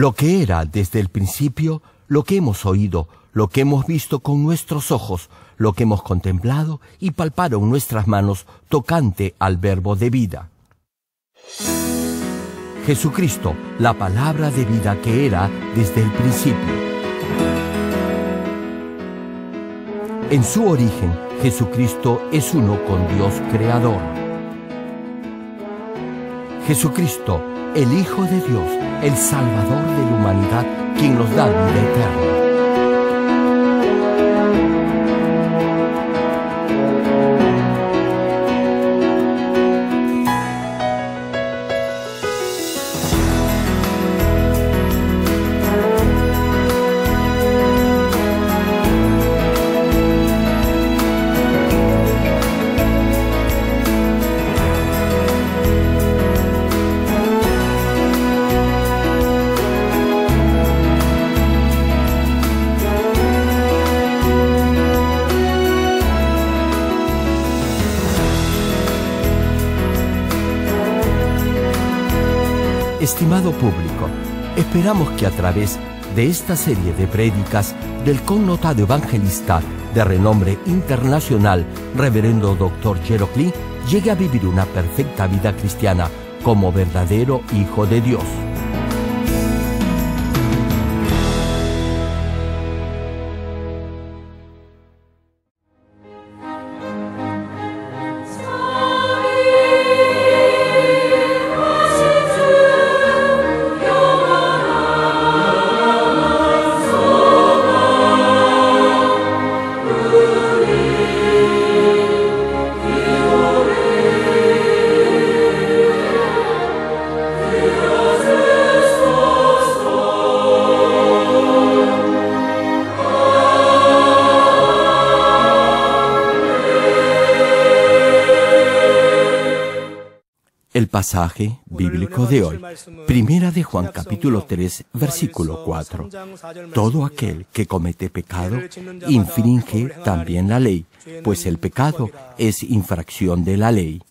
lo que era desde el principio, lo que hemos oído, lo que hemos visto con nuestros ojos, lo que hemos contemplado y palpado en nuestras manos tocante al Verbo de vida. Jesucristo, la palabra de vida que era desde el principio. En su origen, Jesucristo es uno con Dios Creador. Jesucristo, el Hijo de Dios, el Salvador de la humanidad, quien nos da vida eterna. Estimado público, esperamos que a través de esta serie de prédicas del connotado evangelista de renombre internacional, Reverendo Dr. Gerald Lee, llegue a vivir una perfecta vida cristiana como verdadero Hijo de Dios. El pasaje bíblico de hoy, Primera de Juan capítulo 3, versículo 4. Todo aquel que comete pecado infringe también la ley, pues el pecado es infracción de la ley.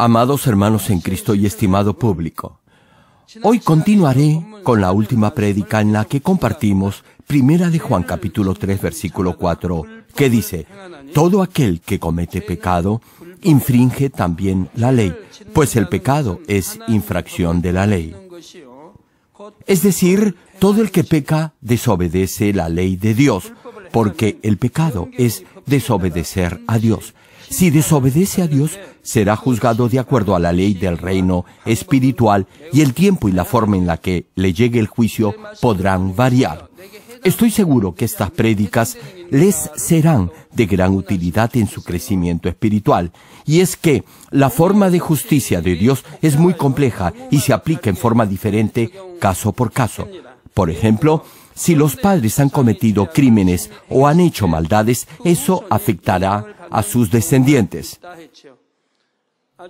Amados hermanos en Cristo y estimado público, hoy continuaré con la última prédica en la que compartimos Primera de Juan capítulo 3 versículo 4, que dice: todo aquel que comete pecado infringe también la ley, pues el pecado es infracción de la ley. Es decir, todo el que peca desobedece la ley de Dios, porque el pecado es desobedecer a Dios. Si desobedece a Dios, será juzgado de acuerdo a la ley del reino espiritual, y el tiempo y la forma en la que le llegue el juicio podrán variar. Estoy seguro que estas prédicas les serán de gran utilidad en su crecimiento espiritual, y es que la forma de justicia de Dios es muy compleja y se aplica en forma diferente caso por caso. Por ejemplo, si los padres han cometido crímenes o han hecho maldades, eso afectará a sus descendientes.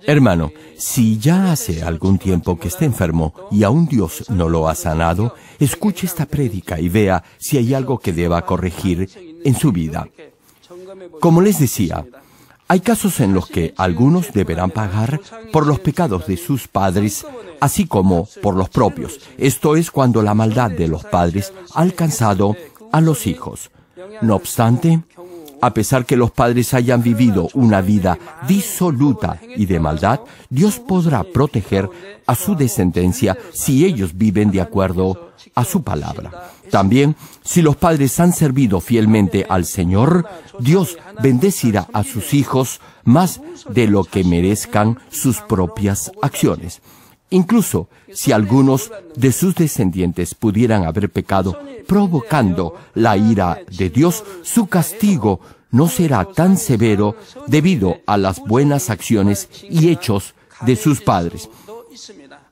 Hermano, si ya hace algún tiempo que está enfermo y aún Dios no lo ha sanado, escuche esta prédica y vea si hay algo que deba corregir en su vida. Como les decía, hay casos en los que algunos deberán pagar por los pecados de sus padres, así como por los propios. Esto es cuando la maldad de los padres ha alcanzado a los hijos. No obstante, a pesar que los padres hayan vivido una vida disoluta y de maldad, Dios podrá proteger a su descendencia si ellos viven de acuerdo a su palabra. También, si los padres han servido fielmente al Señor, Dios bendecirá a sus hijos más de lo que merezcan sus propias acciones. Incluso si algunos de sus descendientes pudieran haber pecado, provocando la ira de Dios, su castigo no será tan severo debido a las buenas acciones y hechos de sus padres.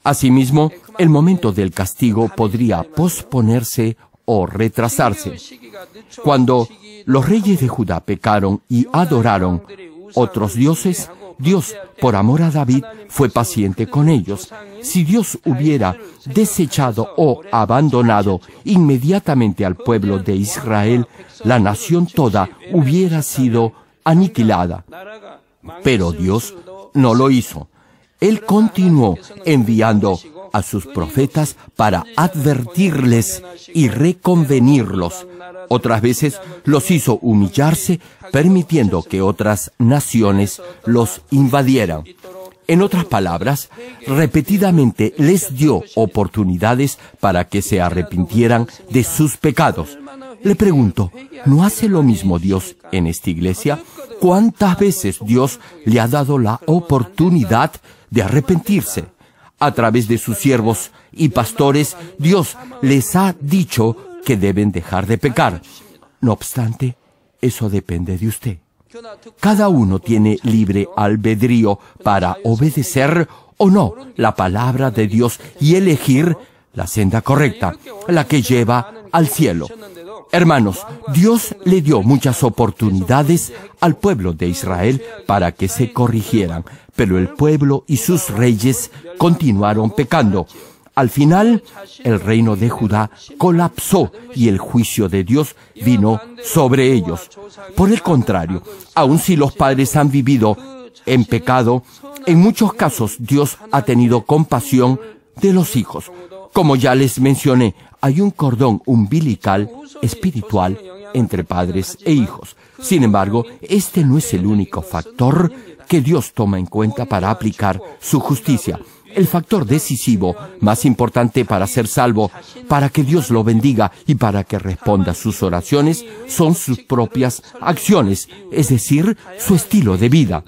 Asimismo, el momento del castigo podría posponerse o retrasarse. Cuando los reyes de Judá pecaron y adoraron otros dioses, Dios, por amor a David, fue paciente con ellos. Si Dios hubiera desechado o abandonado inmediatamente al pueblo de Israel, la nación toda hubiera sido aniquilada. Pero Dios no lo hizo. Él continuó enviando a sus profetas para advertirles y reconvenirlos. Otras veces los hizo humillarse, permitiendo que otras naciones los invadieran. En otras palabras, repetidamente les dio oportunidades para que se arrepintieran de sus pecados. Le pregunto, ¿no hace lo mismo Dios en esta iglesia? ¿Cuántas veces Dios le ha dado la oportunidad de arrepentirse? A través de sus siervos y pastores, Dios les ha dicho que deben dejar de pecar. No obstante, eso depende de usted. Cada uno tiene libre albedrío para obedecer o no la palabra de Dios y elegir la senda correcta, la que lleva al cielo. Hermanos, Dios le dio muchas oportunidades al pueblo de Israel para que se corrigieran, pero el pueblo y sus reyes continuaron pecando. Al final, el reino de Judá colapsó y el juicio de Dios vino sobre ellos. Por el contrario, aun si los padres han vivido en pecado, en muchos casos Dios ha tenido compasión de los hijos. Como ya les mencioné, hay un cordón umbilical espiritual entre padres e hijos. Sin embargo, este no es el único factor que Dios toma en cuenta para aplicar su justicia. El factor decisivo, más importante para ser salvo, para que Dios lo bendiga y para que responda a sus oraciones, son sus propias acciones, es decir, su estilo de vida.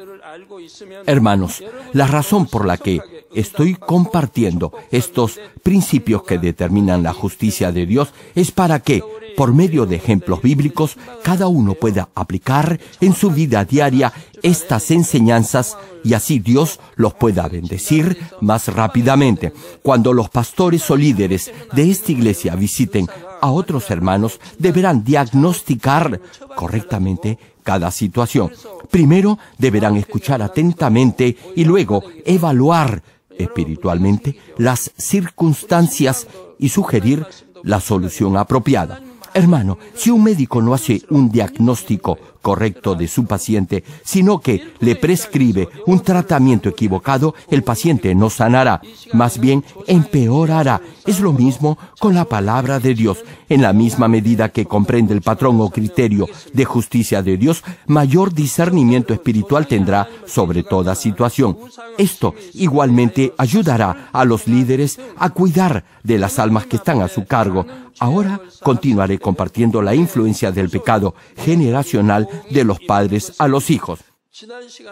Hermanos, la razón por la que estoy compartiendo estos principios que determinan la justicia de Dios es para que, por medio de ejemplos bíblicos, cada uno pueda aplicar en su vida diaria estas enseñanzas y así Dios los pueda bendecir más rápidamente. Cuando los pastores o líderes de esta iglesia visiten a otros hermanos, deberán diagnosticar correctamente cada situación. Primero, deberán escuchar atentamente y luego evaluar espiritualmente las circunstancias y sugerir la solución apropiada. Hermano, si un médico no hace un diagnóstico incorrecto de su paciente, sino que le prescribe un tratamiento equivocado, el paciente no sanará, más bien empeorará. Es lo mismo con la palabra de Dios. En la misma medida que comprende el patrón o criterio de justicia de Dios, mayor discernimiento espiritual tendrá sobre toda situación. Esto igualmente ayudará a los líderes a cuidar de las almas que están a su cargo. Ahora continuaré compartiendo la influencia del pecado generacional de los padres a los hijos.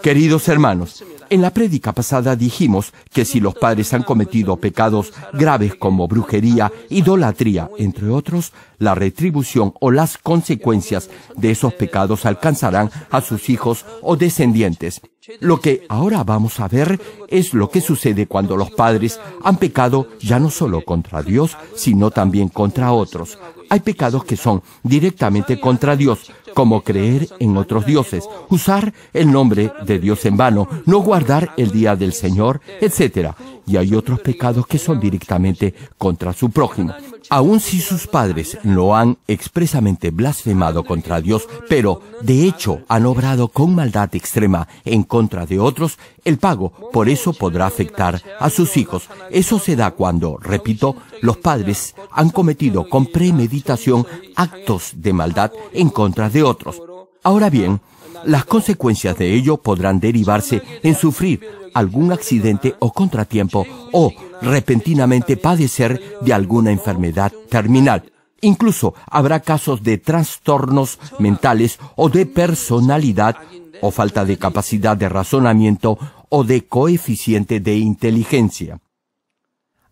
Queridos hermanos, en la prédica pasada dijimos que si los padres han cometido pecados graves como brujería, idolatría, entre otros, la retribución o las consecuencias de esos pecados alcanzarán a sus hijos o descendientes. Lo que ahora vamos a ver es lo que sucede cuando los padres han pecado ya no solo contra Dios, sino también contra otros. Hay pecados que son directamente contra Dios, como creer en otros dioses, usar el nombre de Dios en vano, no guardar el día del Señor, etc. Y hay otros pecados que son directamente contra su prójimo. Aun si sus padres lo han expresamente blasfemado contra Dios, pero de hecho han obrado con maldad extrema en contra de otros, el pago por eso podrá afectar a sus hijos. Eso se da cuando, repito, los padres han cometido con premeditación actos de maldad en contra de otros. Ahora bien, las consecuencias de ello podrán derivarse en sufrir algún accidente o contratiempo o repentinamente padecer de alguna enfermedad terminal. Incluso habrá casos de trastornos mentales o de personalidad o falta de capacidad de razonamiento o de coeficiente de inteligencia.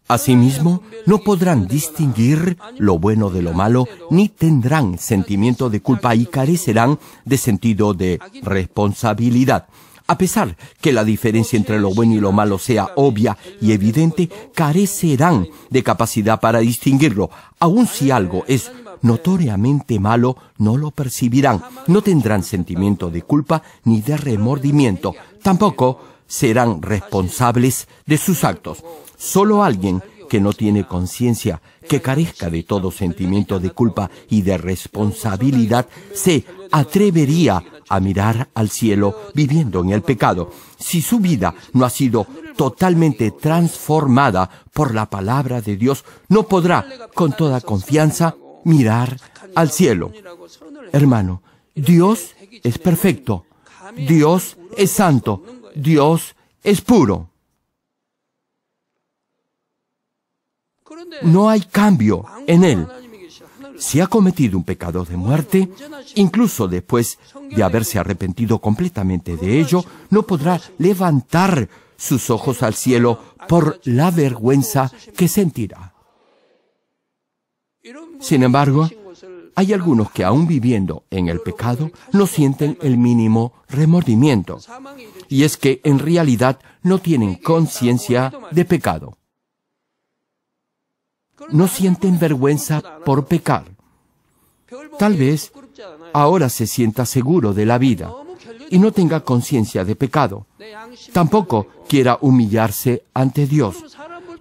Asimismo, no podrán distinguir lo bueno de lo malo, ni tendrán sentimiento de culpa y carecerán de sentido de responsabilidad. A pesar que la diferencia entre lo bueno y lo malo sea obvia y evidente, carecerán de capacidad para distinguirlo. Aun si algo es notoriamente malo, no lo percibirán. No tendrán sentimiento de culpa ni de remordimiento. Tampoco serán responsables de sus actos. Solo alguien que no tiene conciencia, que carezca de todo sentimiento de culpa y de responsabilidad, se atrevería a mirar al cielo viviendo en el pecado. Si su vida no ha sido totalmente transformada por la palabra de Dios, no podrá con toda confianza mirar al cielo. Hermano, Dios es perfecto, Dios es santo, Dios es puro. No hay cambio en Él. Si ha cometido un pecado de muerte, incluso después de haberse arrepentido completamente de ello, no podrá levantar sus ojos al cielo por la vergüenza que sentirá. Sin embargo, hay algunos que aún viviendo en el pecado no sienten el mínimo remordimiento, y es que en realidad no tienen conciencia de pecado. No sienten vergüenza por pecar. Tal vez ahora se sienta seguro de la vida y no tenga conciencia de pecado. Tampoco quiera humillarse ante Dios.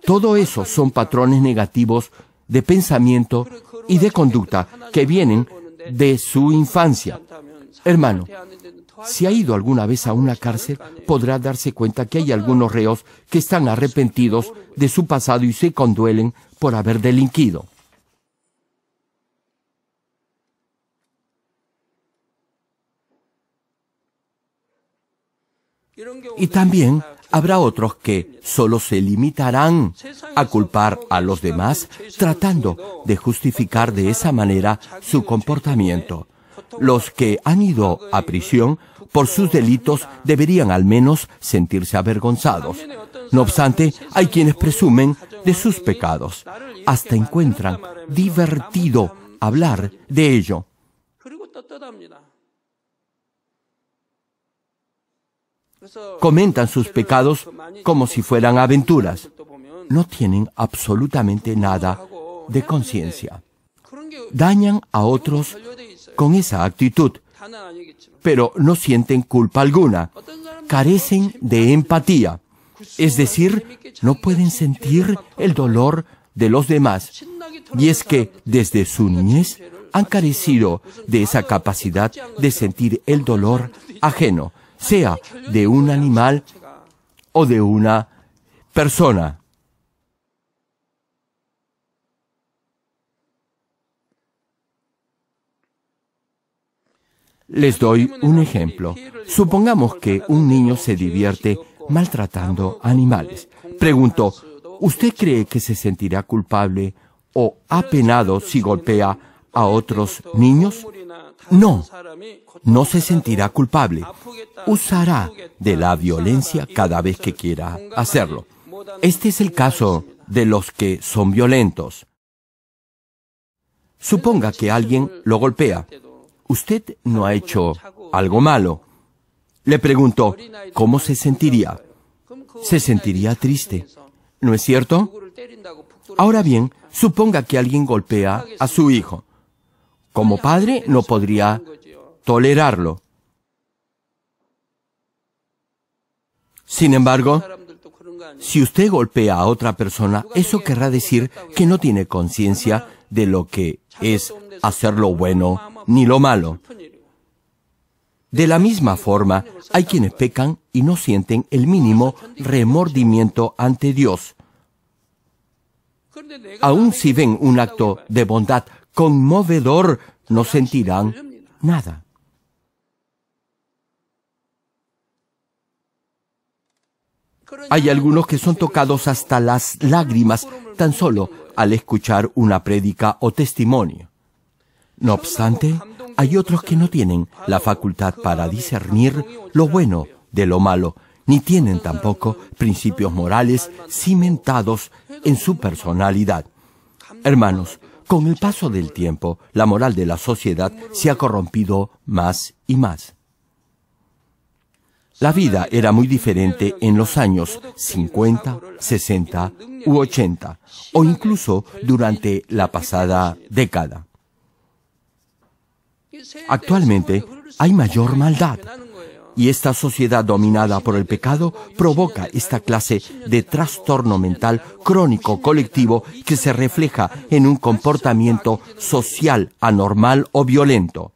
Todo eso son patrones negativos de pensamiento y de conducta que vienen de su infancia. Hermano, si ha ido alguna vez a una cárcel, podrá darse cuenta que hay algunos reos que están arrepentidos de su pasado y se conduelen por haber delinquido. Y también habrá otros que solo se limitarán a culpar a los demás, tratando de justificar de esa manera su comportamiento. Los que han ido a prisión por sus delitos deberían al menos sentirse avergonzados. No obstante, hay quienes presumen de sus pecados. Hasta encuentran divertido hablar de ello. Comentan sus pecados como si fueran aventuras. No tienen absolutamente nada de conciencia. Dañan a otros con esa actitud, pero no sienten culpa alguna. Carecen de empatía, es decir, no pueden sentir el dolor de los demás. Y es que desde su niñez han carecido de esa capacidad de sentir el dolor ajeno, sea de un animal o de una persona. Les doy un ejemplo. Supongamos que un niño se divierte maltratando animales. Pregunto, ¿usted cree que se sentirá culpable o apenado si golpea a otros niños? No, no se sentirá culpable. Usará de la violencia cada vez que quiera hacerlo. Este es el caso de los que son violentos. Suponga que alguien lo golpea. Usted no ha hecho algo malo. Le pregunto, ¿cómo se sentiría? Se sentiría triste, ¿no es cierto? Ahora bien, suponga que alguien golpea a su hijo. Como padre no podría tolerarlo. Sin embargo, si usted golpea a otra persona, eso querrá decir que no tiene conciencia de lo que es hacer lo bueno ni lo malo. De la misma forma, hay quienes pecan y no sienten el mínimo remordimiento ante Dios. Aun si ven un acto de bondad conmovedor, no sentirán nada. Hay algunos que son tocados hasta las lágrimas tan solo al escuchar una prédica o testimonio. No obstante, hay otros que no tienen la facultad para discernir lo bueno de lo malo, ni tienen tampoco principios morales cimentados en su personalidad. Hermanos, con el paso del tiempo, la moral de la sociedad se ha corrompido más y más. La vida era muy diferente en los años 50, 60 u 80, o incluso durante la pasada década. Actualmente hay mayor maldad, y esta sociedad dominada por el pecado provoca esta clase de trastorno mental crónico colectivo que se refleja en un comportamiento social anormal o violento.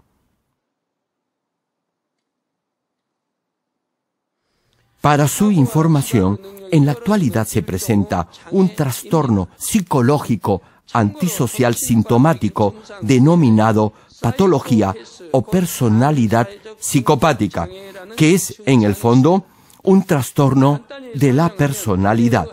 Para su información, en la actualidad se presenta un trastorno psicológico antisocial sintomático denominado patología o personalidad psicopática, que es, en el fondo, un trastorno de la personalidad.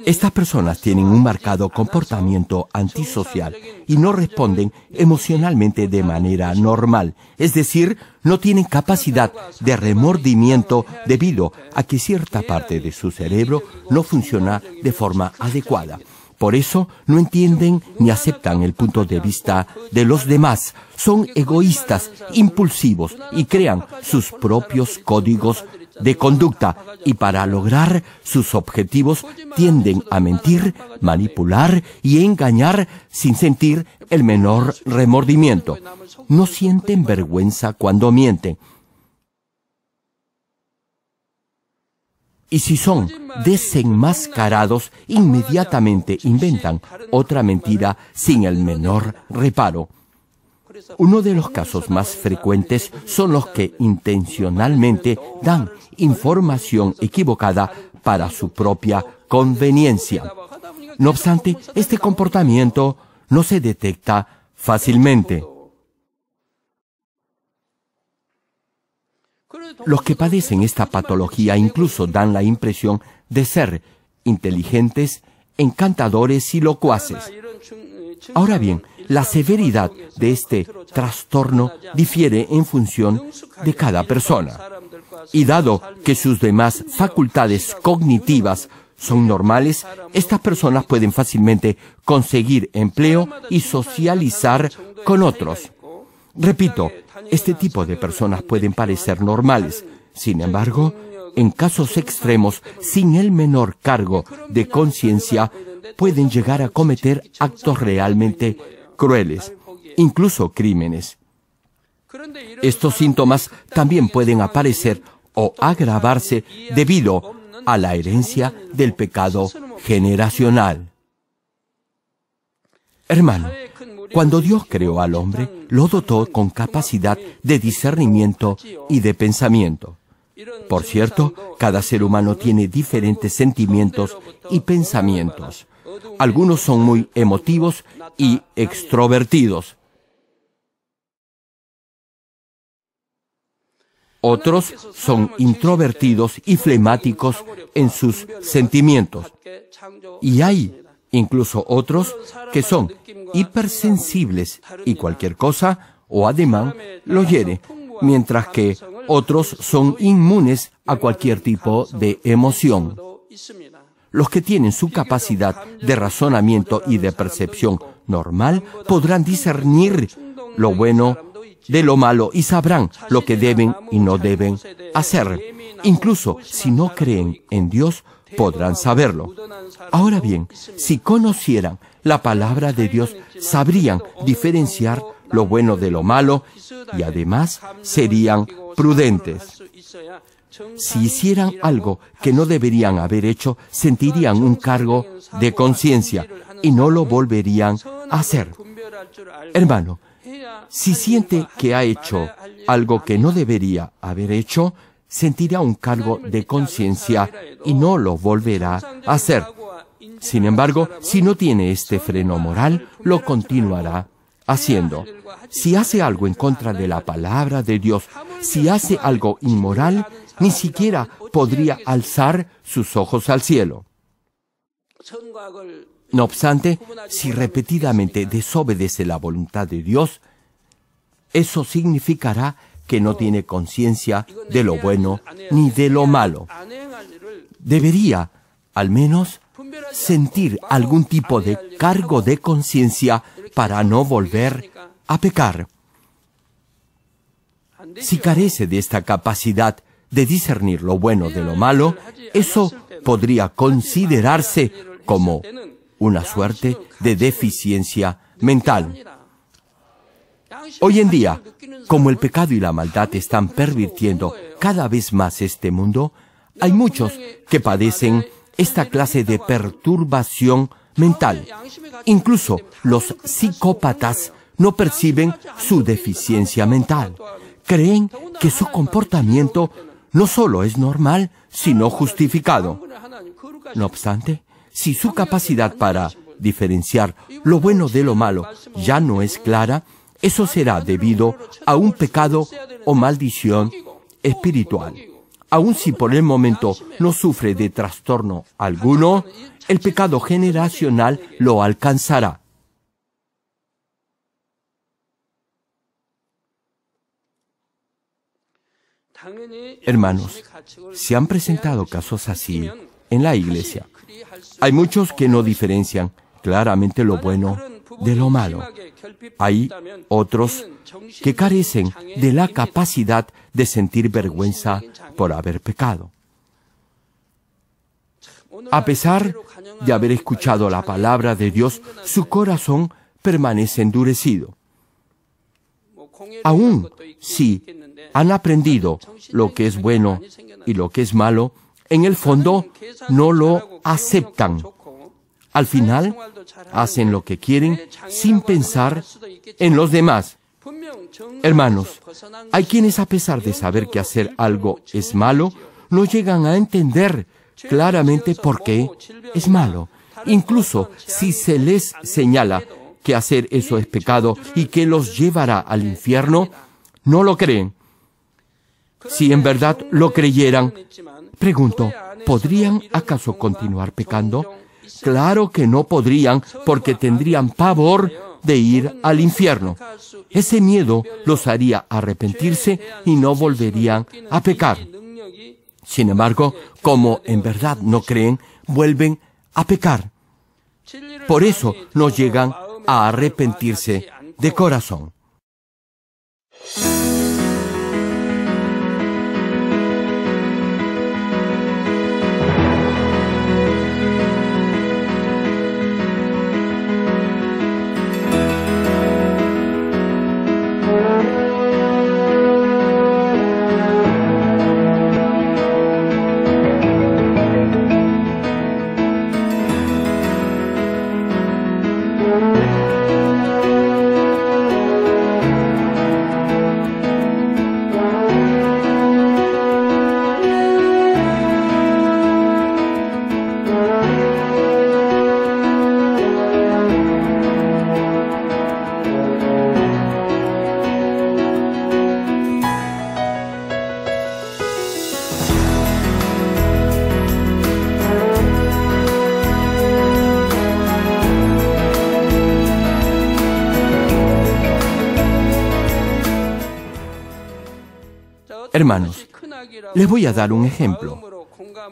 Estas personas tienen un marcado comportamiento antisocial y no responden emocionalmente de manera normal, es decir, no tienen capacidad de remordimiento debido a que cierta parte de su cerebro no funciona de forma adecuada. Por eso no entienden ni aceptan el punto de vista de los demás. Son egoístas, impulsivos y crean sus propios códigos de conducta, y para lograr sus objetivos tienden a mentir, manipular y engañar sin sentir el menor remordimiento. No sienten vergüenza cuando mienten. Y si son desenmascarados, inmediatamente inventan otra mentira sin el menor reparo. Uno de los casos más frecuentes son los que intencionalmente dan información equivocada para su propia conveniencia. No obstante, este comportamiento no se detecta fácilmente. Los que padecen esta patología incluso dan la impresión de ser inteligentes, encantadores y locuaces. Ahora bien, la severidad de este trastorno difiere en función de cada persona. Y dado que sus demás facultades cognitivas son normales, estas personas pueden fácilmente conseguir empleo y socializar con otros. Repito, este tipo de personas pueden parecer normales. Sin embargo, en casos extremos, sin el menor cargo de conciencia, pueden llegar a cometer actos realmente crueles, incluso crímenes. Estos síntomas también pueden aparecer o agravarse debido a la herencia del pecado generacional. Hermano, Cuando Dios creó al hombre, lo dotó con capacidad de discernimiento y de pensamiento. Por cierto, cada ser humano tiene diferentes sentimientos y pensamientos. Algunos son muy emotivos y extrovertidos. Otros son introvertidos y flemáticos en sus sentimientos. Y hay incluso otros que son hipersensibles y cualquier cosa o ademán lo hiere, mientras que otros son inmunes a cualquier tipo de emoción. Los que tienen su capacidad de razonamiento y de percepción normal podrán discernir lo bueno de lo malo y sabrán lo que deben y no deben hacer. Incluso si no creen en Dios, podrán saberlo. Ahora bien, si conocieran la palabra de Dios, sabrían diferenciar lo bueno de lo malo y además serían prudentes. Si hicieran algo que no deberían haber hecho, sentirían un cargo de conciencia y no lo volverían a hacer. Hermano, si siente que ha hecho algo que no debería haber hecho, sentirá un cargo de conciencia y no lo volverá a hacer. Sin embargo, si no tiene este freno moral, lo continuará haciendo. Si hace algo en contra de la palabra de Dios, si hace algo inmoral, ni siquiera podría alzar sus ojos al cielo. No obstante, si repetidamente desobedece la voluntad de Dios, eso significará que no tiene conciencia de lo bueno ni de lo malo. Debería, al menos, sentir algún tipo de cargo de conciencia para no volver a pecar. Si carece de esta capacidad de discernir lo bueno de lo malo, eso podría considerarse como una suerte de deficiencia mental. Hoy en día, como el pecado y la maldad están pervirtiendo cada vez más este mundo, hay muchos que padecen esta clase de perturbación mental. Incluso los psicópatas no perciben su deficiencia mental. Creen que su comportamiento no solo es normal, sino justificado. No obstante, si su capacidad para diferenciar lo bueno de lo malo ya no es clara, eso será debido a un pecado o maldición espiritual. Aun si por el momento no sufre de trastorno alguno, el pecado generacional lo alcanzará. Hermanos, se han presentado casos así en la iglesia. Hay muchos que no diferencian claramente lo bueno de lo malo. Hay otros que carecen de la capacidad de sentir vergüenza por haber pecado. A pesar de haber escuchado la palabra de Dios, su corazón permanece endurecido. Aún si han aprendido lo que es bueno y lo que es malo, en el fondo no lo aceptan. Al final, hacen lo que quieren sin pensar en los demás. Hermanos, hay quienes a pesar de saber que hacer algo es malo, no llegan a entender claramente por qué es malo. Incluso si se les señala que hacer eso es pecado y que los llevará al infierno, no lo creen. Si en verdad lo creyeran, pregunto, ¿podrían acaso continuar pecando? Claro que no podrían, porque tendrían pavor de ir al infierno. Ese miedo los haría arrepentirse y no volverían a pecar. Sin embargo, como en verdad no creen, vuelven a pecar. Por eso no llegan a arrepentirse de corazón. Hermanos, les voy a dar un ejemplo.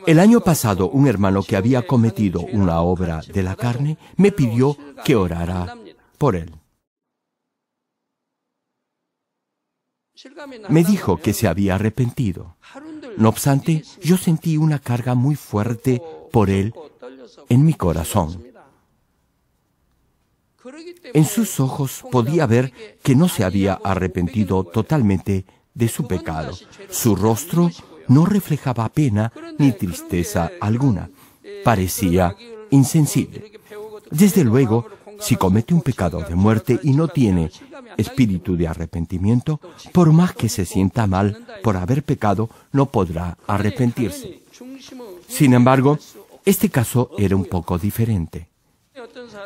El año pasado, un hermano que había cometido una obra de la carne me pidió que orara por él. Me dijo que se había arrepentido. No obstante, yo sentí una carga muy fuerte por él en mi corazón. En sus ojos podía ver que no se había arrepentido totalmente de su pecado. Su rostro no reflejaba pena ni tristeza alguna. Parecía insensible. Desde luego, si comete un pecado de muerte y no tiene espíritu de arrepentimiento, por más que se sienta mal por haber pecado, no podrá arrepentirse. Sin embargo, este caso era un poco diferente.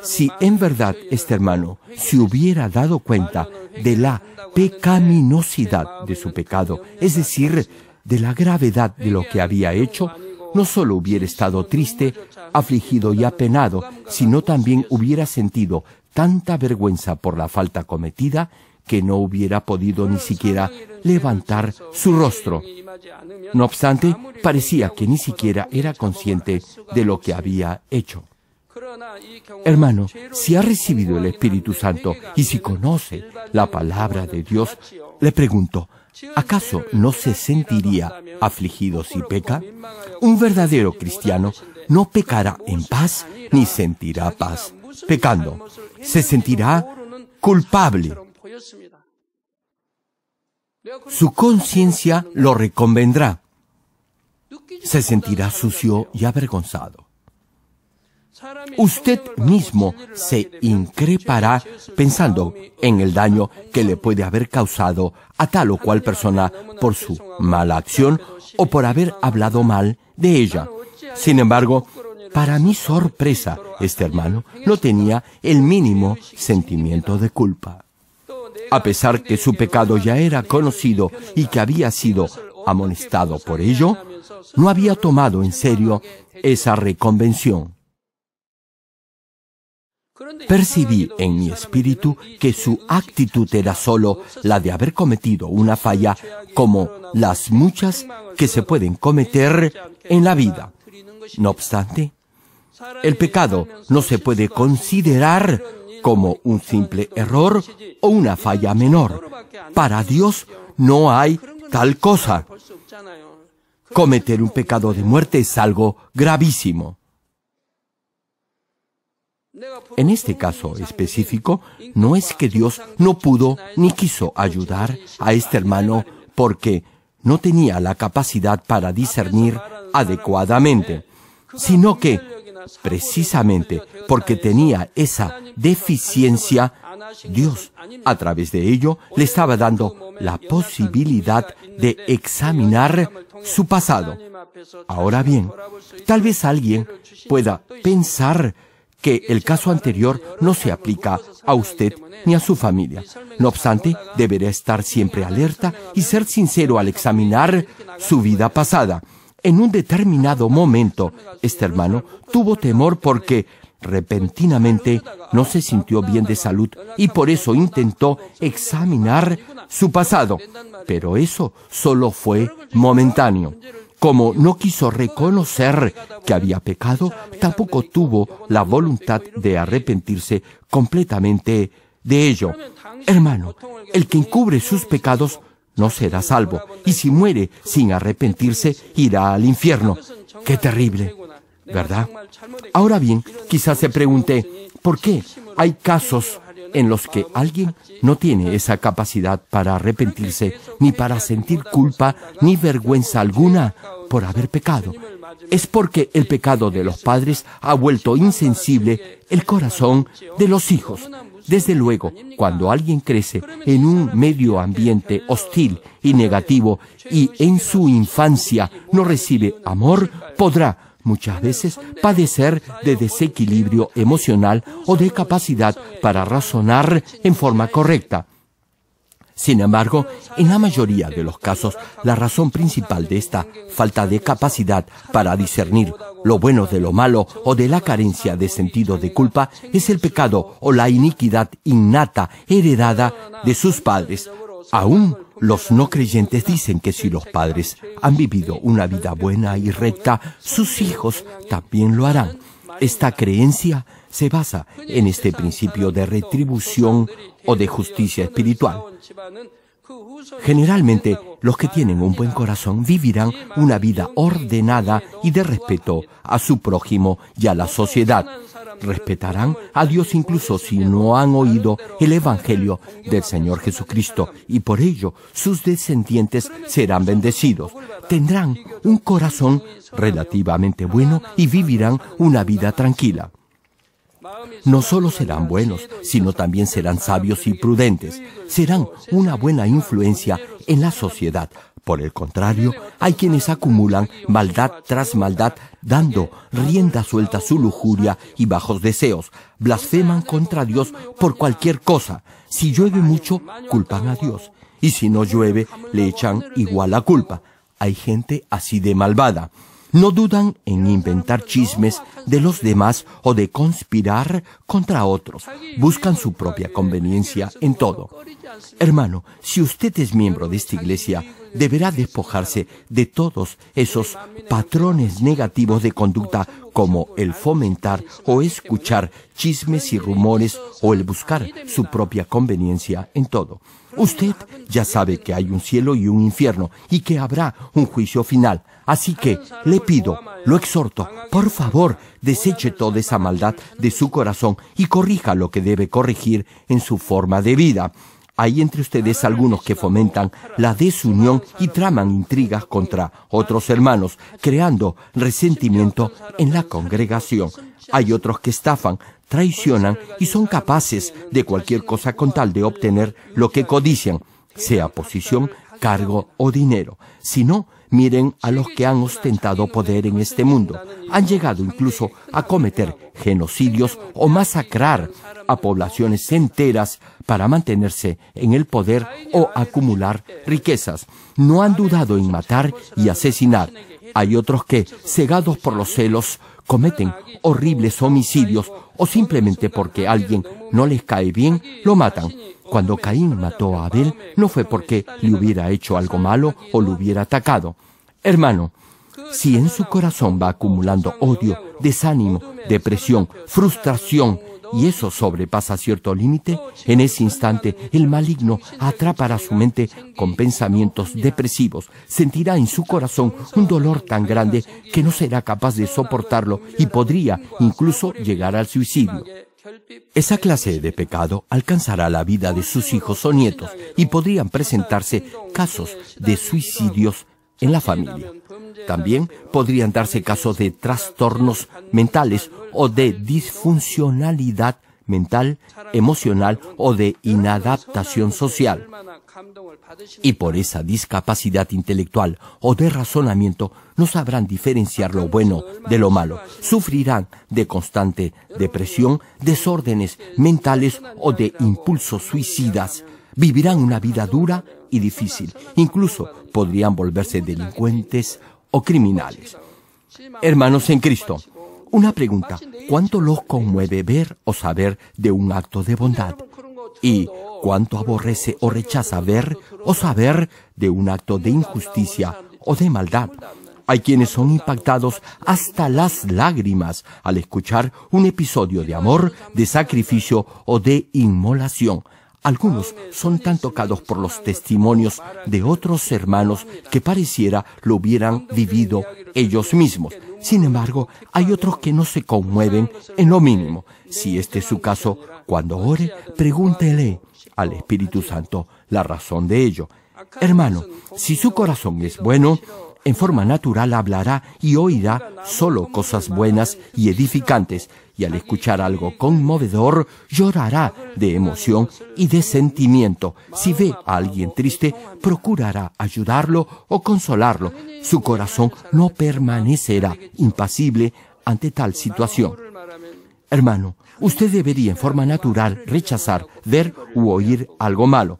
Si en verdad este hermano se hubiera dado cuenta de la pecaminosidad de su pecado, es decir, de la gravedad de lo que había hecho, no solo hubiera estado triste, afligido y apenado, sino también hubiera sentido tanta vergüenza por la falta cometida que no hubiera podido ni siquiera levantar su rostro. No obstante, parecía que ni siquiera era consciente de lo que había hecho. Hermano, si ha recibido el Espíritu Santo y si conoce la palabra de Dios, le pregunto, ¿acaso no se sentiría afligido si peca? Un verdadero cristiano no pecará en paz ni sentirá paz pecando. Se sentirá culpable. Su conciencia lo reconvendrá. Se sentirá sucio y avergonzado. Usted mismo se increpará pensando en el daño que le puede haber causado a tal o cual persona por su mala acción o por haber hablado mal de ella. Sin embargo, para mi sorpresa, este hermano no tenía el mínimo sentimiento de culpa. A pesar que su pecado ya era conocido y que había sido amonestado por ello, no había tomado en serio esa reconvención. Percibí en mi espíritu que su actitud era solo la de haber cometido una falla como las muchas que se pueden cometer en la vida. No obstante, el pecado no se puede considerar como un simple error o una falla menor. Para Dios no hay tal cosa. Cometer un pecado de muerte es algo gravísimo. En este caso específico, no es que Dios no pudo ni quiso ayudar a este hermano porque no tenía la capacidad para discernir adecuadamente, sino que, precisamente porque tenía esa deficiencia, Dios, a través de ello, le estaba dando la posibilidad de examinar su pasado. Ahora bien, tal vez alguien pueda pensar que el caso anterior no se aplica a usted ni a su familia. No obstante, deberá estar siempre alerta y ser sincero al examinar su vida pasada. En un determinado momento, este hermano tuvo temor porque repentinamente no se sintió bien de salud y por eso intentó examinar su pasado. Pero eso solo fue momentáneo. Como no quiso reconocer que había pecado, tampoco tuvo la voluntad de arrepentirse completamente de ello. Hermano, el que encubre sus pecados no será salvo, y si muere sin arrepentirse, irá al infierno. ¡Qué terrible! ¿Verdad? Ahora bien, quizás se pregunte, ¿por qué hay casos en los que alguien no tiene esa capacidad para arrepentirse, ni para sentir culpa, ni vergüenza alguna por haber pecado? Es porque el pecado de los padres ha vuelto insensible el corazón de los hijos. Desde luego, cuando alguien crece en un medio ambiente hostil y negativo y en su infancia no recibe amor, podrá muchas veces padecer de desequilibrio emocional o de capacidad para razonar en forma correcta. Sin embargo, en la mayoría de los casos, la razón principal de esta falta de capacidad para discernir lo bueno de lo malo o de la carencia de sentido de culpa es el pecado o la iniquidad innata heredada de sus padres. Aún Los no creyentes dicen que si los padres han vivido una vida buena y recta, sus hijos también lo harán. Esta creencia se basa en este principio de retribución o de justicia espiritual. Generalmente, los que tienen un buen corazón vivirán una vida ordenada y de respeto a su prójimo y a la sociedad. Respetarán a Dios incluso si no han oído el Evangelio del Señor Jesucristo, y por ello sus descendientes serán bendecidos. Tendrán un corazón relativamente bueno y vivirán una vida tranquila. No solo serán buenos, sino también serán sabios y prudentes. Serán una buena influencia en la sociedad. Por el contrario, hay quienes acumulan maldad tras maldad, dando rienda suelta a su lujuria y bajos deseos. Blasfeman contra Dios por cualquier cosa. Si llueve mucho, culpan a Dios. Y si no llueve, le echan igual la culpa. Hay gente así de malvada. No dudan en inventar chismes de los demás o de conspirar contra otros. Buscan su propia conveniencia en todo. Hermano, si usted es miembro de esta iglesia, deberá despojarse de todos esos patrones negativos de conducta como el fomentar o escuchar chismes y rumores o el buscar su propia conveniencia en todo. Usted ya sabe que hay un cielo y un infierno y que habrá un juicio final. Así que le pido, lo exhorto, por favor, deseche toda esa maldad de su corazón y corrija lo que debe corregir en su forma de vida. Hay entre ustedes algunos que fomentan la desunión y traman intrigas contra otros hermanos, creando resentimiento en la congregación. Hay otros que estafan, traicionan y son capaces de cualquier cosa con tal de obtener lo que codician, sea posición, cargo o dinero. Si no, miren a los que han ostentado poder en este mundo. Han llegado incluso a cometer genocidios o masacrar a poblaciones enteras para mantenerse en el poder o acumular riquezas. No han dudado en matar y asesinar. Hay otros que, cegados por los celos, cometen horribles homicidios o simplemente porque alguien no les cae bien, lo matan. Cuando Caín mató a Abel, no fue porque le hubiera hecho algo malo o lo hubiera atacado. Hermano, si en su corazón va acumulando odio, desánimo, depresión, frustración, y eso sobrepasa cierto límite, en ese instante el maligno atrapará su mente con pensamientos depresivos. Sentirá en su corazón un dolor tan grande que no será capaz de soportarlo y podría incluso llegar al suicidio. Esa clase de pecado alcanzará la vida de sus hijos o nietos y podrían presentarse casos de suicidios en la familia. También podrían darse casos de trastornos mentales o de disfuncionalidad mental, emocional o de inadaptación social. Y por esa discapacidad intelectual o de razonamiento no sabrán diferenciar lo bueno de lo malo. Sufrirán de constante depresión, desórdenes mentales o de impulsos suicidas. Vivirán una vida dura y difícil. Incluso podrían volverse delincuentes o criminales. Hermanos en Cristo, una pregunta: ¿cuánto los conmueve ver o saber de un acto de bondad? ¿Y cuánto aborrece o rechaza ver o saber de un acto de injusticia o de maldad? Hay quienes son impactados hasta las lágrimas al escuchar un episodio de amor, de sacrificio o de inmolación. Algunos son tan tocados por los testimonios de otros hermanos que pareciera lo hubieran vivido ellos mismos. Sin embargo, hay otros que no se conmueven en lo mínimo. Si este es su caso, cuando ore, pregúntele al Espíritu Santo la razón de ello. Hermano, si su corazón es bueno, en forma natural hablará y oirá solo cosas buenas y edificantes, y al escuchar algo conmovedor, llorará de emoción y de sentimiento. Si ve a alguien triste, procurará ayudarlo o consolarlo. Su corazón no permanecerá impasible ante tal situación. Hermano, usted debería en forma natural rechazar, ver u oír algo malo.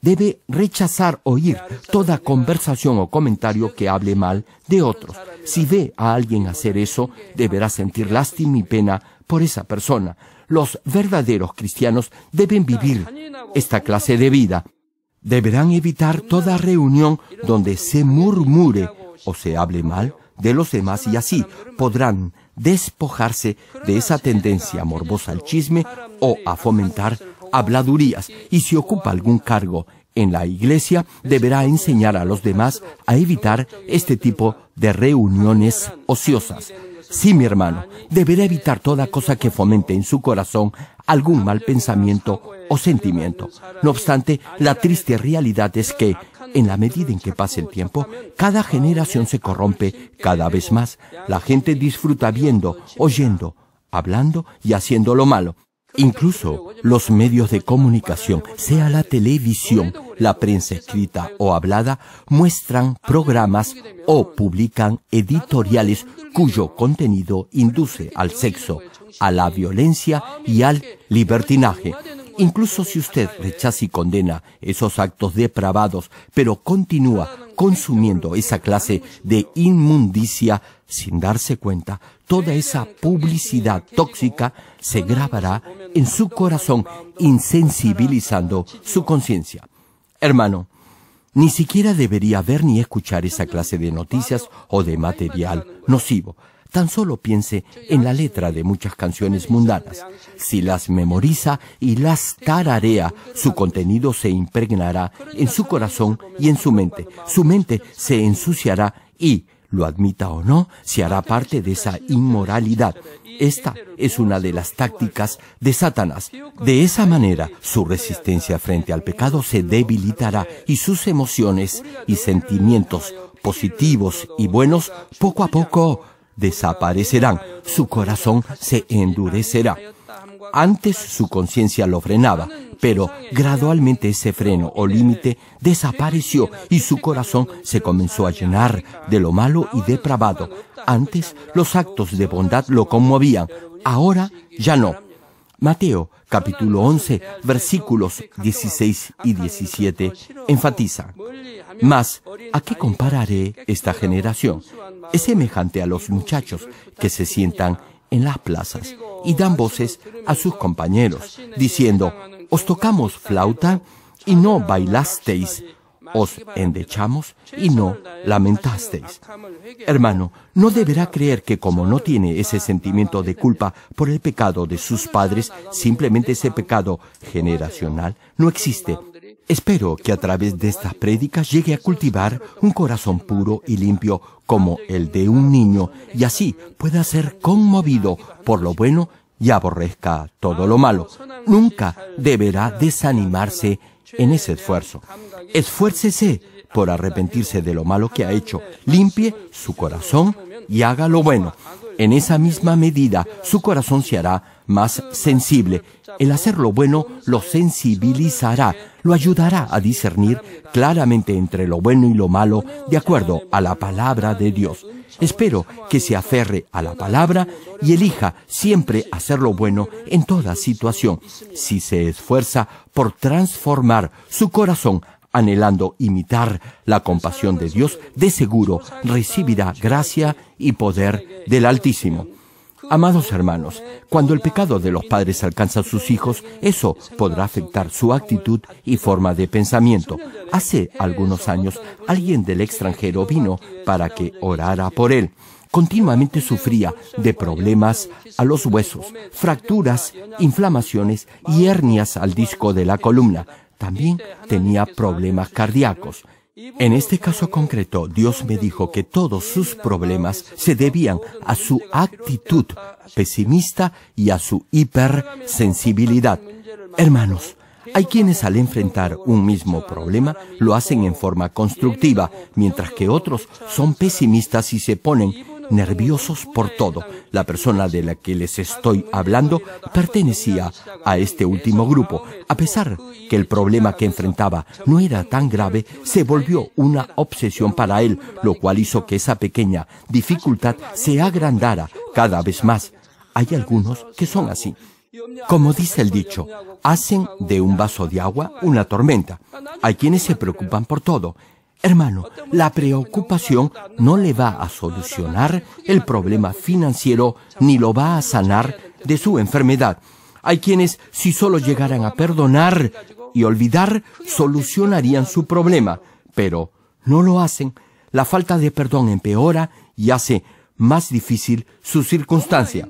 Debe rechazar oír toda conversación o comentario que hable mal de otros. Si ve a alguien hacer eso, deberá sentir lástima y pena por esa persona. Los verdaderos cristianos deben vivir esta clase de vida. Deberán evitar toda reunión donde se murmure o se hable mal de los demás y así podrán despojarse de esa tendencia morbosa al chisme o a fomentar habladurías. Y si ocupa algún cargo en la iglesia, deberá enseñar a los demás a evitar este tipo de reuniones ociosas. Sí, mi hermano, deberá evitar toda cosa que fomente en su corazón algún mal pensamiento o sentimiento. No obstante, la triste realidad es que, en la medida en que pase el tiempo, cada generación se corrompe cada vez más. La gente disfruta viendo, oyendo, hablando y haciendo lo malo. Incluso los medios de comunicación, sea la televisión, la prensa escrita o hablada, muestran programas o publican editoriales cuyo contenido induce al sexo, a la violencia y al libertinaje. Incluso si usted rechaza y condena esos actos depravados, pero continúa consumiendo esa clase de inmundicia sin darse cuenta, toda esa publicidad tóxica se grabará en su corazón, insensibilizando su conciencia. Hermano, ni siquiera debería ver ni escuchar esa clase de noticias o de material nocivo. Tan solo piense en la letra de muchas canciones mundanas. Si las memoriza y las tararea, su contenido se impregnará en su corazón y en su mente. Su mente se ensuciará y, lo admita o no, se hará parte de esa inmoralidad. Esta es una de las tácticas de Satanás. De esa manera, su resistencia frente al pecado se debilitará y sus emociones y sentimientos positivos y buenos poco a poco desaparecerán. Su corazón se endurecerá. Antes su conciencia lo frenaba, pero gradualmente ese freno o límite desapareció y su corazón se comenzó a llenar de lo malo y depravado. Antes los actos de bondad lo conmovían, ahora ya no. Mateo, capítulo 11, versículos 16 y 17, enfatiza: Mas, ¿a qué compararé esta generación? Es semejante a los muchachos que se sientan en las plazas y dan voces a sus compañeros, diciendo: Os tocamos flauta y no bailasteis, os endechamos y no lamentasteis. Hermano, no deberá creer que como no tiene ese sentimiento de culpa por el pecado de sus padres, simplemente ese pecado generacional no existe. Espero que a través de estas prédicas llegue a cultivar un corazón puro y limpio como el de un niño y así pueda ser conmovido por lo bueno y aborrezca todo lo malo. Nunca deberá desanimarse en ese esfuerzo. Esfuércese por arrepentirse de lo malo que ha hecho. Limpie su corazón y haga lo bueno. En esa misma medida, su corazón se hará más sensible. El hacer lo bueno lo sensibilizará, lo ayudará a discernir claramente entre lo bueno y lo malo de acuerdo a la palabra de Dios. Espero que se aferre a la palabra y elija siempre hacer lo bueno en toda situación. Si se esfuerza por transformar su corazón anhelando imitar la compasión de Dios, de seguro recibirá gracia y poder del Altísimo. Amados hermanos, cuando el pecado de los padres alcanza a sus hijos, eso podrá afectar su actitud y forma de pensamiento. Hace algunos años, alguien del extranjero vino para que orara por él. Continuamente sufría de problemas a los huesos, fracturas, inflamaciones y hernias al disco de la columna. También tenía problemas cardíacos. En este caso concreto, Dios me dijo que todos sus problemas se debían a su actitud pesimista y a su hipersensibilidad. Hermanos, hay quienes al enfrentar un mismo problema lo hacen en forma constructiva, mientras que otros son pesimistas y se ponen nerviosos por todo. La persona de la que les estoy hablando pertenecía a este último grupo. A pesar que el problema que enfrentaba no era tan grave, se volvió una obsesión para él, lo cual hizo que esa pequeña dificultad se agrandara cada vez más. Hay algunos que son así. Como dice el dicho, hacen de un vaso de agua una tormenta. Hay quienes se preocupan por todo. Hermano, la preocupación no le va a solucionar el problema financiero ni lo va a sanar de su enfermedad. Hay quienes, si solo llegaran a perdonar y olvidar solucionarían su problema, pero no lo hacen. La falta de perdón empeora y hace más difícil su circunstancia.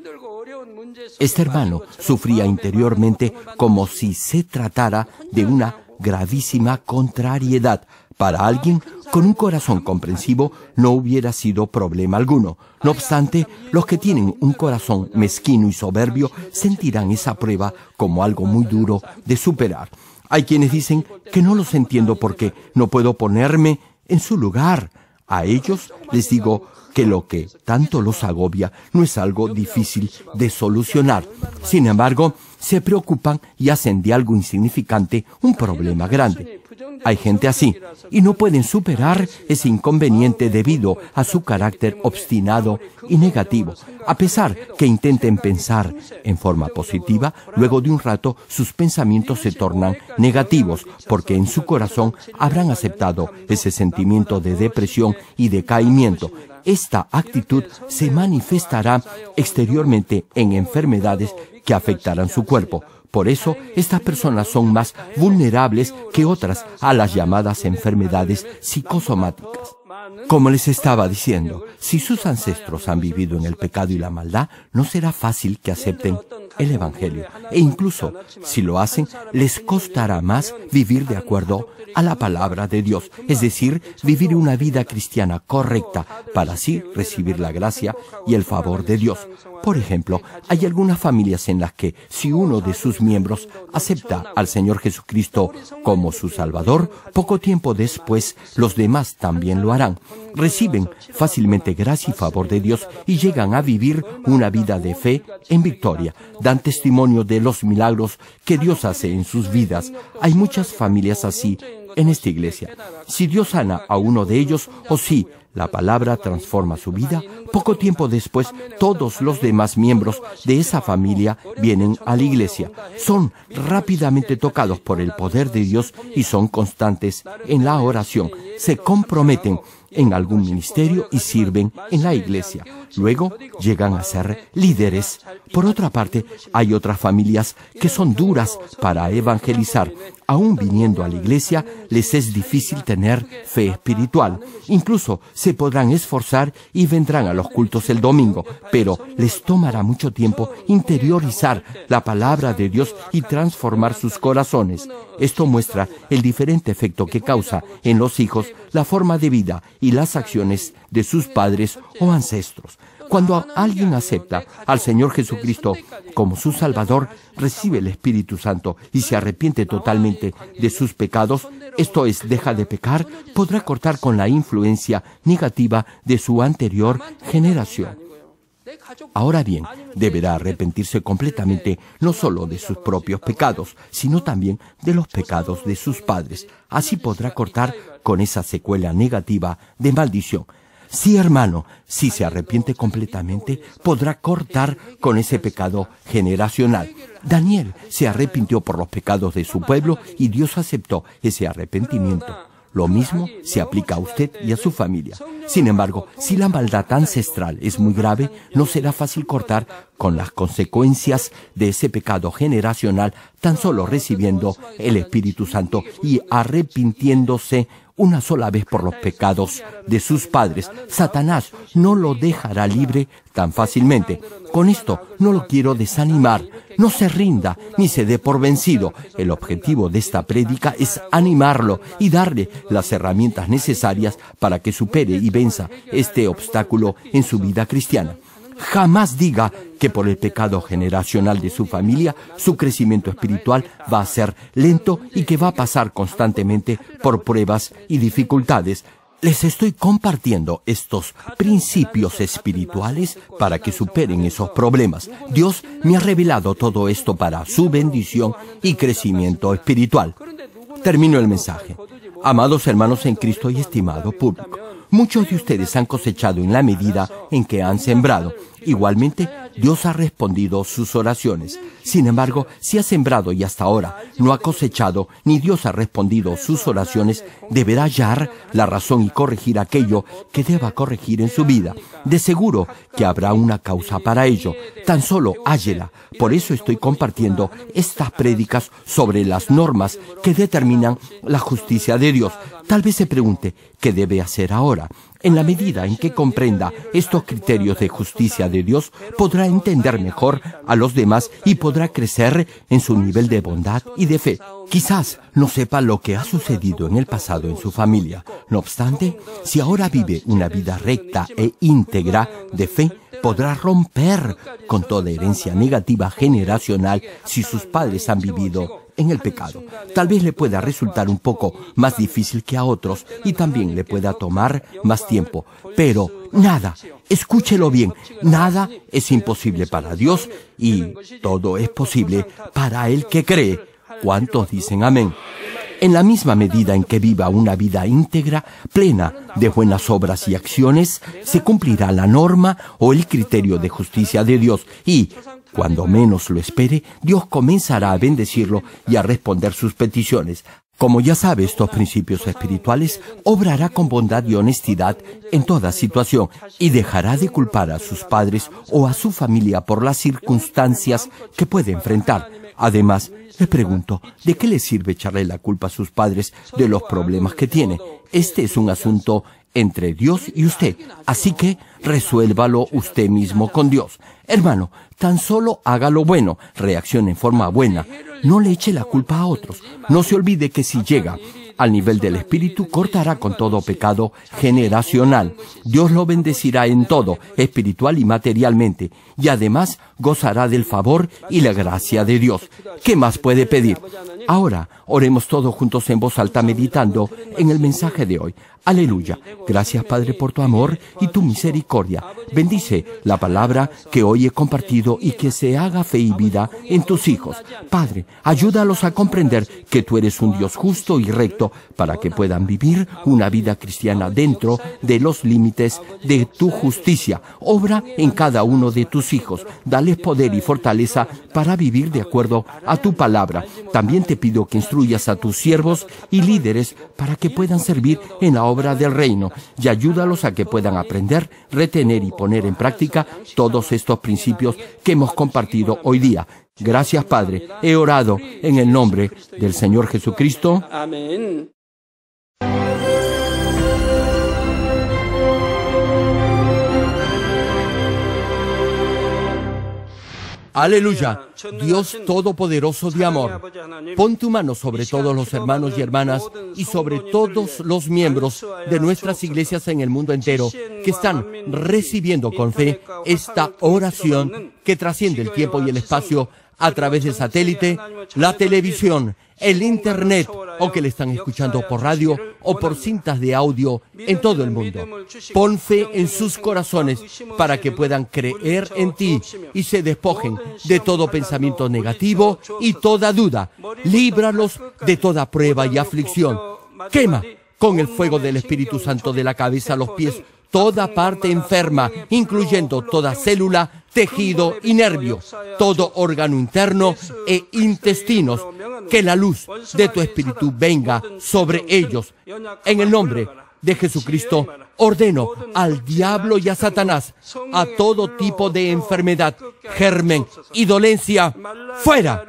Este hermano sufría interiormente como si se tratara de una gravísima contrariedad. Para alguien con un corazón comprensivo no hubiera sido problema alguno. No obstante, los que tienen un corazón mezquino y soberbio sentirán esa prueba como algo muy duro de superar. Hay quienes dicen que no los entiendo porque no puedo ponerme en su lugar. A ellos les digo que lo que tanto los agobia no es algo difícil de solucionar. Sin embargo, se preocupan y hacen de algo insignificante un problema grande. Hay gente así, y no pueden superar ese inconveniente debido a su carácter obstinado y negativo. A pesar que intenten pensar en forma positiva, luego de un rato sus pensamientos se tornan negativos, porque en su corazón habrán aceptado ese sentimiento de depresión y decaimiento. Esta actitud se manifestará exteriormente en enfermedades que afectarán su cuerpo. Por eso, estas personas son más vulnerables que otras a las llamadas enfermedades psicosomáticas. Como les estaba diciendo, si sus ancestros han vivido en el pecado y la maldad, no será fácil que acepten el Evangelio. E incluso, si lo hacen, les costará más vivir de acuerdo a la palabra de Dios, es decir, vivir una vida cristiana correcta para así recibir la gracia y el favor de Dios. Por ejemplo, hay algunas familias en las que si uno de sus miembros acepta al Señor Jesucristo como su Salvador, poco tiempo después los demás también lo harán. Reciben fácilmente gracia y favor de Dios y llegan a vivir una vida de fe en victoria. Dan testimonio de los milagros que Dios hace en sus vidas. Hay muchas familias así en esta iglesia. Si Dios sana a uno de ellos o si la palabra transforma su vida, poco tiempo después todos los demás miembros de esa familia vienen a la iglesia. Son rápidamente tocados por el poder de Dios y son constantes en la oración. Se comprometen en algún ministerio y sirven en la iglesia. Luego llegan a ser líderes. Por otra parte, hay otras familias que son duras para evangelizar. Aún viniendo a la iglesia, les es difícil tener fe espiritual. Incluso se podrán esforzar y vendrán a los cultos el domingo, pero les tomará mucho tiempo interiorizar la palabra de Dios y transformar sus corazones. Esto muestra el diferente efecto que causa en los hijos la forma de vida y las acciones de sus padres o ancestros. Cuando alguien acepta al Señor Jesucristo como su Salvador, recibe el Espíritu Santo y se arrepiente totalmente de sus pecados, esto es, deja de pecar, podrá cortar con la influencia negativa de su anterior generación. Ahora bien, deberá arrepentirse completamente no solo de sus propios pecados, sino también de los pecados de sus padres. Así podrá cortar con esa secuela negativa de maldición. Sí, hermano, si se arrepiente completamente, podrá cortar con ese pecado generacional. Daniel se arrepintió por los pecados de su pueblo y Dios aceptó ese arrepentimiento. Lo mismo se aplica a usted y a su familia. Sin embargo, si la maldad ancestral es muy grave, no será fácil cortar con las consecuencias de ese pecado generacional tan solo recibiendo el Espíritu Santo y arrepintiéndose una sola vez por los pecados de sus padres. Satanás no lo dejará libre tan fácilmente. Con esto no lo quiero desanimar. No se rinda ni se dé por vencido. El objetivo de esta prédica es animarlo y darle las herramientas necesarias para que supere y venza este obstáculo en su vida cristiana. Jamás diga que por el pecado generacional de su familia, su crecimiento espiritual va a ser lento y que va a pasar constantemente por pruebas y dificultades. Les estoy compartiendo estos principios espirituales para que superen esos problemas. Dios me ha revelado todo esto para su bendición y crecimiento espiritual. Termino el mensaje. Amados hermanos en Cristo y estimado público, muchos de ustedes han cosechado en la medida en que han sembrado. Igualmente, Dios ha respondido sus oraciones. Sin embargo, si ha sembrado y hasta ahora no ha cosechado, ni Dios ha respondido sus oraciones, deberá hallar la razón y corregir aquello que deba corregir en su vida. De seguro que habrá una causa para ello. Tan solo hállela. Por eso estoy compartiendo estas prédicas sobre las normas que determinan la justicia de Dios. Tal vez se pregunte, ¿qué debe hacer ahora? En la medida en que comprenda estos criterios de justicia de Dios, podrá entender mejor a los demás y podrá crecer en su nivel de bondad y de fe. Quizás no sepa lo que ha sucedido en el pasado en su familia. No obstante, si ahora vive una vida recta e íntegra de fe, podrá romper con toda herencia negativa generacional si sus padres han vivido en el pecado. Tal vez le pueda resultar un poco más difícil que a otros y también le pueda tomar más tiempo. Pero nada, escúchelo bien, nada es imposible para Dios y todo es posible para el que cree. ¿Cuántos dicen amén? En la misma medida en que viva una vida íntegra, plena de buenas obras y acciones, se cumplirá la norma o el criterio de justicia de Dios y, cuando menos lo espere, Dios comenzará a bendecirlo y a responder sus peticiones. Como ya sabe estos principios espirituales, obrará con bondad y honestidad en toda situación y dejará de culpar a sus padres o a su familia por las circunstancias que puede enfrentar. Además, le pregunto, ¿de qué le sirve echarle la culpa a sus padres de los problemas que tiene? Este es un asunto entre Dios y usted, así que resuélvalo usted mismo con Dios. Hermano, tan solo haga lo bueno, reaccione en forma buena, no le eche la culpa a otros. No se olvide que si llega al nivel del Espíritu, cortará con todo pecado generacional. Dios lo bendecirá en todo, espiritual y materialmente, y además gozará del favor y la gracia de Dios. ¿Qué más puede pedir? Ahora, oremos todos juntos en voz alta meditando en el mensaje de hoy. Aleluya. Gracias, Padre, por tu amor y tu misericordia. Bendice la palabra que hoy he compartido y que se haga fe y vida en tus hijos. Padre, ayúdalos a comprender que tú eres un Dios justo y recto para que puedan vivir una vida cristiana dentro de los límites de tu justicia. Obra en cada uno de tus hijos. Dales poder y fortaleza para vivir de acuerdo a tu palabra. También te pido que instruyas a tus siervos y líderes para que puedan servir en la obra del reino y ayúdalos a que puedan aprender, retener y poner en práctica todos estos principios que hemos compartido hoy día. Gracias, Padre. He orado en el nombre del Señor Jesucristo. Amén. Aleluya, Dios Todopoderoso de amor, pon tu mano sobre todos los hermanos y hermanas y sobre todos los miembros de nuestras iglesias en el mundo entero que están recibiendo con fe esta oración que trasciende el tiempo y el espacio a través del satélite, la televisión, el internet o que le están escuchando por radio o por cintas de audio en todo el mundo. Pon fe en sus corazones para que puedan creer en ti y se despojen de todo pensamiento negativo y toda duda. Líbralos de toda prueba y aflicción. Quema con el fuego del Espíritu Santo de la cabeza a los pies toda parte enferma, incluyendo toda célula, tejido y nervio, todo órgano interno e intestinos. Que la luz de tu Espíritu venga sobre ellos. En el nombre de Jesucristo, ordeno al diablo y a Satanás, a todo tipo de enfermedad, germen y dolencia, fuera.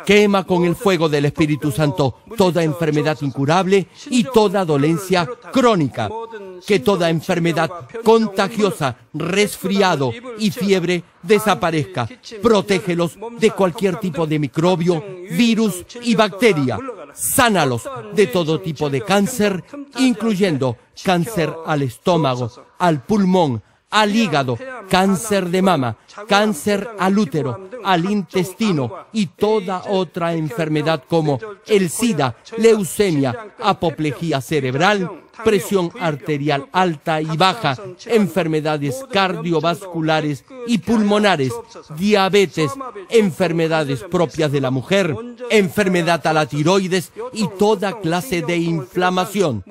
Quema con el fuego del Espíritu Santo toda enfermedad incurable y toda dolencia crónica. Que toda enfermedad contagiosa, resfriado y fiebre desaparezca. Protégelos de cualquier tipo de microbio, virus y bacteria. Sánalos de todo tipo de cáncer, incluyendo cáncer al estómago, al pulmón, al hígado, cáncer de mama, cáncer al útero, al intestino y toda otra enfermedad como el SIDA, leucemia, apoplejía cerebral, presión arterial alta y baja, enfermedades cardiovasculares y pulmonares, diabetes, enfermedades propias de la mujer, enfermedad a la tiroides y toda clase de inflamación.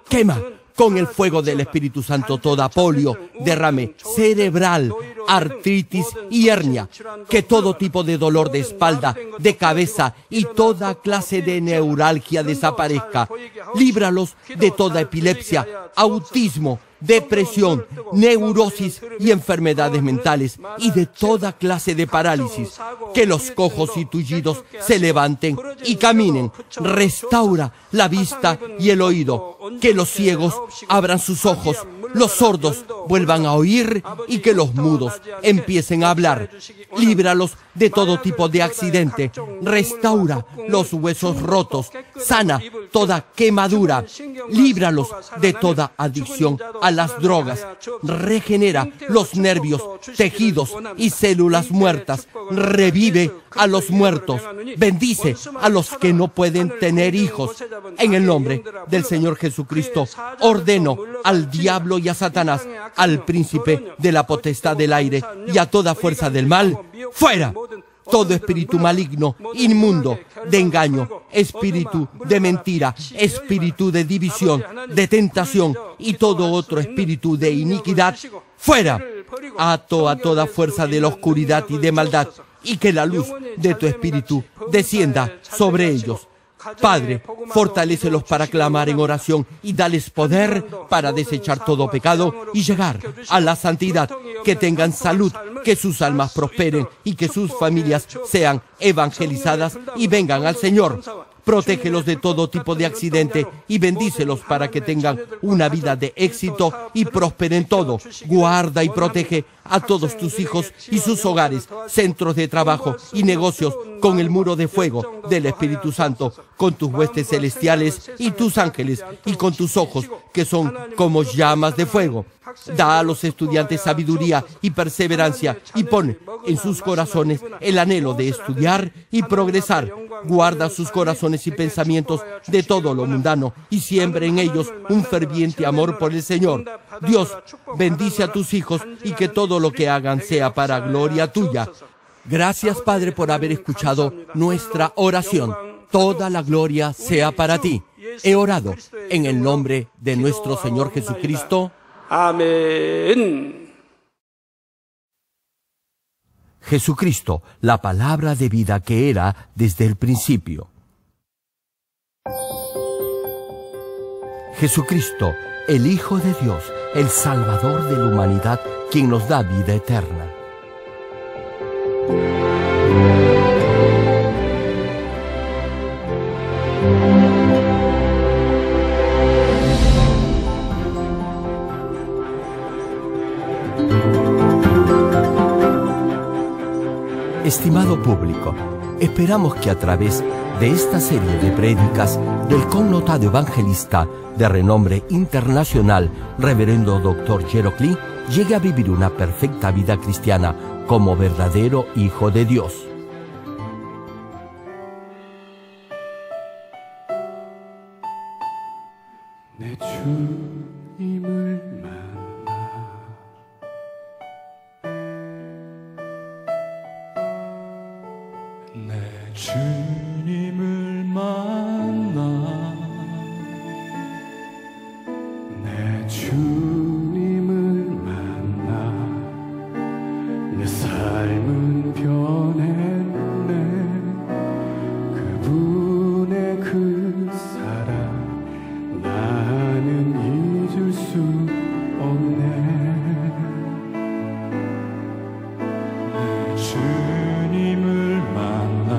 Quema con el fuego del Espíritu Santo toda polio, derrame cerebral, artritis y hernia, que todo tipo de dolor de espalda, de cabeza y toda clase de neuralgia desaparezca. Líbralos de toda epilepsia, autismo, depresión, neurosis y enfermedades mentales y de toda clase de parálisis. Que los cojos y tullidos se levanten y caminen. Restaura la vista y el oído. Que los ciegos abran sus ojos, los sordos vuelvan a oír y que los mudos empiecen a hablar. Líbralos de todo tipo de accidente. Restaura los huesos rotos. Sana toda quemadura. Líbralos de toda adicción a las drogas. Regenera los nervios, tejidos y células muertas. Revive a los muertos. Bendice a los que no pueden tener hijos. En el nombre del Señor Jesucristo, ordeno al diablo y a Satanás, al príncipe de la potestad del aire y a toda fuerza del mal, fuera. Todo espíritu maligno, inmundo, de engaño, espíritu de mentira, espíritu de división, de tentación y todo otro espíritu de iniquidad, fuera. Ato a toda fuerza de la oscuridad y de maldad, y que la luz de tu espíritu descienda sobre ellos. Padre, fortalécelos para clamar en oración y dales poder para desechar todo pecado y llegar a la santidad. Que tengan salud, que sus almas prosperen y que sus familias sean evangelizadas y vengan al Señor. Protégelos de todo tipo de accidente y bendícelos para que tengan una vida de éxito y prosperen todo. Guarda y protege a todos tus hijos y sus hogares, centros de trabajo y negocios con el muro de fuego del Espíritu Santo, con tus huestes celestiales y tus ángeles y con tus ojos que son como llamas de fuego. Da a los estudiantes sabiduría y perseverancia y pon en sus corazones el anhelo de estudiar y progresar. Guarda sus corazones y pensamientos de todo lo mundano y siembra en ellos un ferviente amor por el Señor. Dios, bendice a tus hijos y que todo lo que hagan sea para gloria tuya. Gracias, Padre, por haber escuchado nuestra oración. Toda la gloria sea para ti. He orado en el nombre de nuestro Señor Jesucristo. Amén. Jesucristo, la palabra de vida que era desde el principio. Jesucristo, el Hijo de Dios, el Salvador de la humanidad, quien nos da vida eterna. Estimado público, esperamos que a través de esta serie de prédicas del connotado evangelista de renombre internacional, Reverendo Dr. Gerald Lee, llegue a vivir una perfecta vida cristiana como verdadero Hijo de Dios. 주님을 만나 내 주님을 만나 내 삶은 변했네 그분의 그 사랑 나는 잊을 수 없네 내 주님을 만나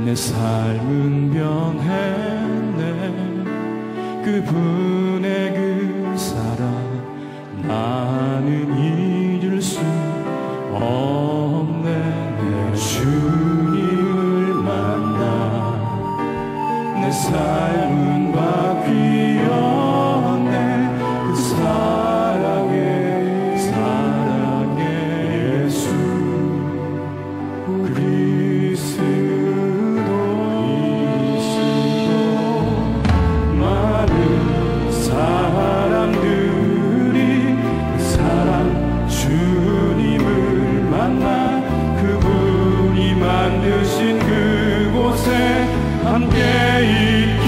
내 삶은 변했네 그분의 그 사랑 나는 잊을 수 없네 내 주님을 만나 내 삶은 바뀌었네 그 사랑의 예수 그리스도 만드신 그곳에 함께 있기